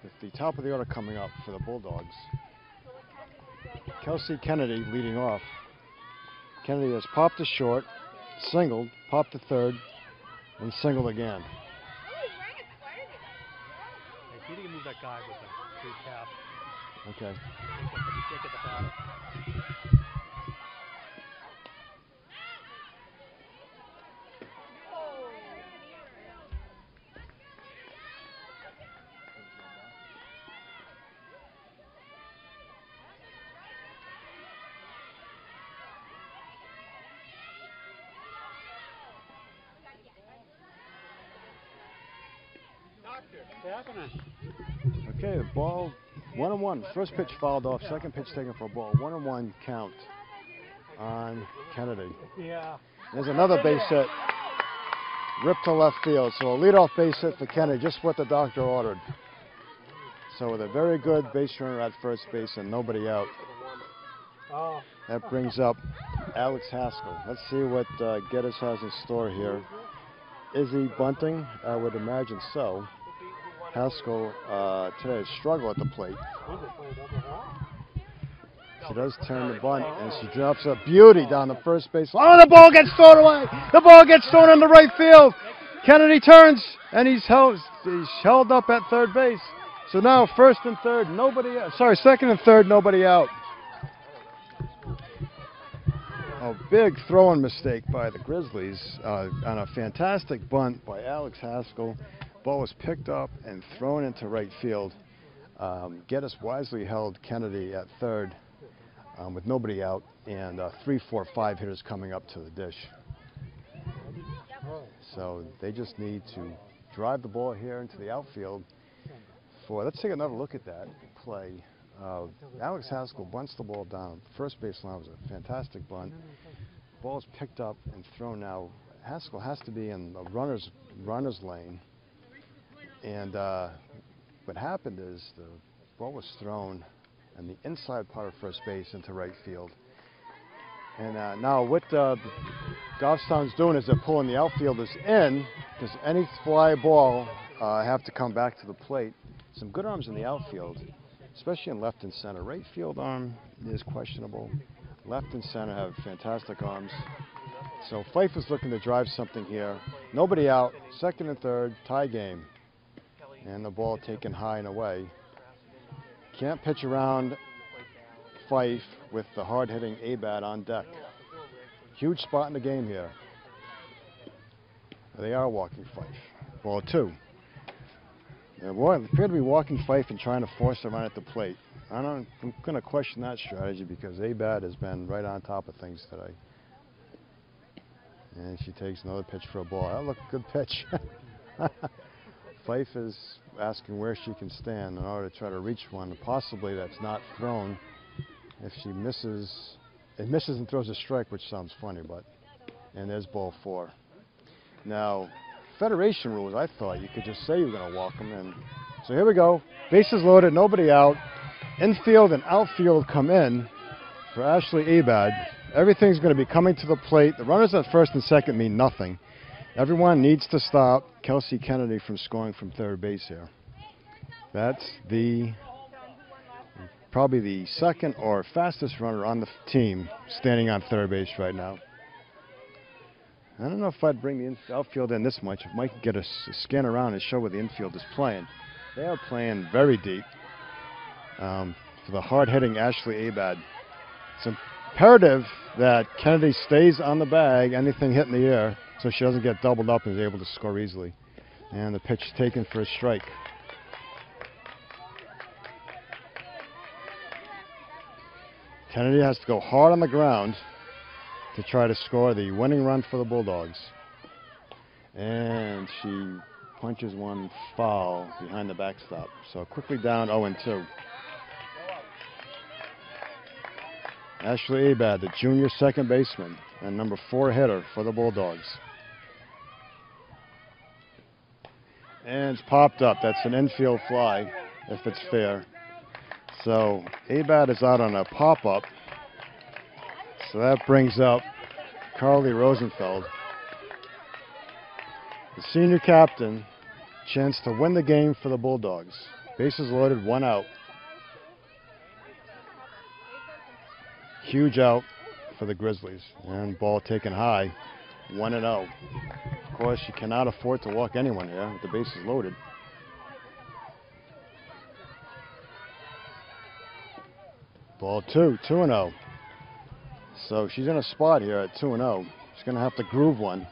with the top of the order coming up for the Bulldogs. Kelsey Kennedy leading off. Kennedy has popped to short, singled, popped to third, and singled again. If you can move that guy with the blue cap. Okay. Can't get the ball. Okay, the ball 1-1. First pitch fouled off. Second pitch taken for a ball. 1-1 count on Kennedy. Yeah. There's another base hit. Ripped to left field. So a leadoff base hit for Kennedy, just what the doctor ordered. So with a very good base runner at first base and nobody out. That brings up Alex Haskell. Let's see what Geddes has in store here. Is he bunting? I would imagine so. Haskell today has struggled at the plate. She does turn the bunt, and she drops a beauty down the first base. Oh, the ball gets thrown away! The ball gets thrown into right field. Kennedy turns, and he's held up at third base. So now first and third, nobody out. Sorry, second and third, nobody out. A big throwing mistake by the Grizzlies on a fantastic bunt by Alex Haskell. Ball was picked up and thrown into right field. Geddes wisely held Kennedy at third with nobody out, and 3, 4, 5 hitters coming up to the dish. So they just need to drive the ball here into the outfield. Let's take another look at that play. Alex Haskell bunts the ball down. First baseline was a fantastic bunt. Ball is picked up and thrown now. Haskell has to be in the runner's lane. And what happened is the ball was thrown in the inside part of first base into right field. And now what Goffstown's doing is they're pulling the outfielders in, because any fly ball have to come back to the plate. Some good arms in the outfield, especially in left and center. Right field arm is questionable. Left and center have fantastic arms. So Fife is looking to drive something here. Nobody out, second and third, tie game. And the ball taken high and away. Can't pitch around Fife with the hard-hitting A-Bat on deck. Huge spot in the game here. They are walking Fife. Ball 2. They appear to be walking Fife and trying to force him out at the plate. I'm going to question that strategy, because A-Bat has been right on top of things today. And she takes another pitch for a ball. That looked a good pitch. Fife is asking where she can stand in order to try to reach one, possibly that's not thrown. If she misses, it misses and throws a strike, which sounds funny, and there's ball 4. Now, Federation rules, I thought you could just say you're going to walk them in. So here we go. Bases loaded, nobody out. Infield and outfield come in for Ashley Abad. Everything's going to be coming to the plate. The runners at first and second mean nothing. Everyone needs to stop Kelsey Kennedy from scoring from third base here. That's probably the second or fastest runner on the team standing on third base right now. I don't know if I'd bring the outfield in this much. If Mike could get a scan around and show where the infield is playing. They are playing very deep for the hard-hitting Ashley Abad. It's imperative that Kennedy stays on the bag, anything hit in the air, so she doesn't get doubled up and is able to score easily. And the pitch taken for a strike. Kennedy has to go hard on the ground to try to score the winning run for the Bulldogs. And she punches one foul behind the backstop. So quickly down 0-2. Ashley Abad, the junior second baseman and number 4 hitter for the Bulldogs. And it's popped up. That's an infield fly, if it's fair. So Abad is out on a pop-up. So that brings up Carly Rosenfeld, the senior captain, chance to win the game for the Bulldogs. Bases loaded, 1 out. Huge out for the Grizzlies. And ball taken high, 1-0. Of course, you cannot afford to walk anyone here with the bases loaded. Ball 2, 2-0. So she's in a spot here at 2-0. She's going to have to groove one.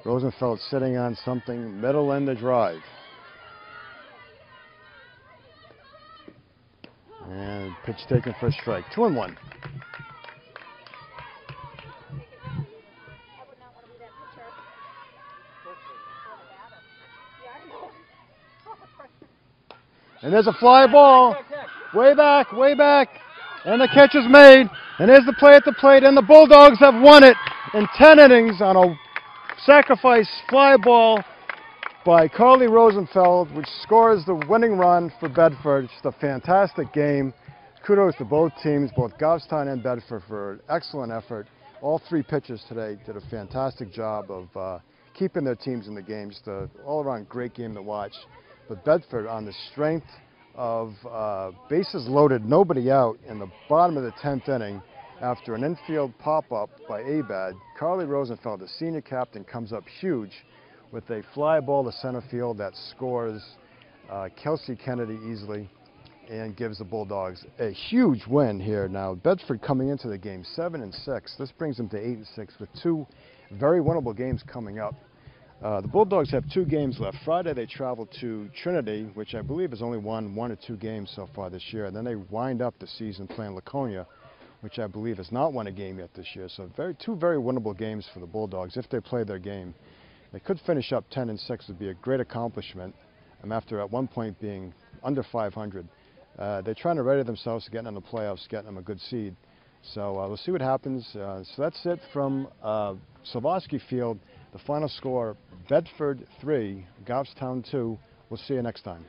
Rosenfeld sitting on something, middle end the drive. And pitch taken for a strike. 2-1. And there's a fly ball. Way back, way back. And the catch is made. And there's the play at the plate. And the Bulldogs have won it in 10 innings on a sacrifice fly ball by Carly Rosenfeld, which scores the winning run for Bedford. Just a fantastic game. Kudos to both teams, both Goffstown and Bedford, for an excellent effort. All 3 pitchers today did a fantastic job of keeping their teams in the game. Just an all-around great game to watch. But Bedford, on the strength of bases loaded, nobody out in the bottom of the 10th inning, after an infield pop-up by Abad, Carly Rosenfeld, the senior captain, comes up huge with a fly ball to center field that scores Kelsey Kennedy easily and gives the Bulldogs a huge win here. Now, Bedford coming into the game 7-6. This brings them to 8-6 with 2 very winnable games coming up. The Bulldogs have 2 games left. Friday they travel to Trinity, which I believe has only won 1 or 2 games so far this year. And then they wind up the season playing Laconia, which I believe has not won a game yet this year. So 2 very winnable games for the Bulldogs if they play their game. They could finish up 10-6. Would be a great accomplishment. After at one point being under 500, they're trying to ready themselves to getting in the playoffs, getting them a good seed. So we'll see what happens. So that's it from Selvoski Field. The final score: Bedford 3, Goffstown 2. We'll see you next time.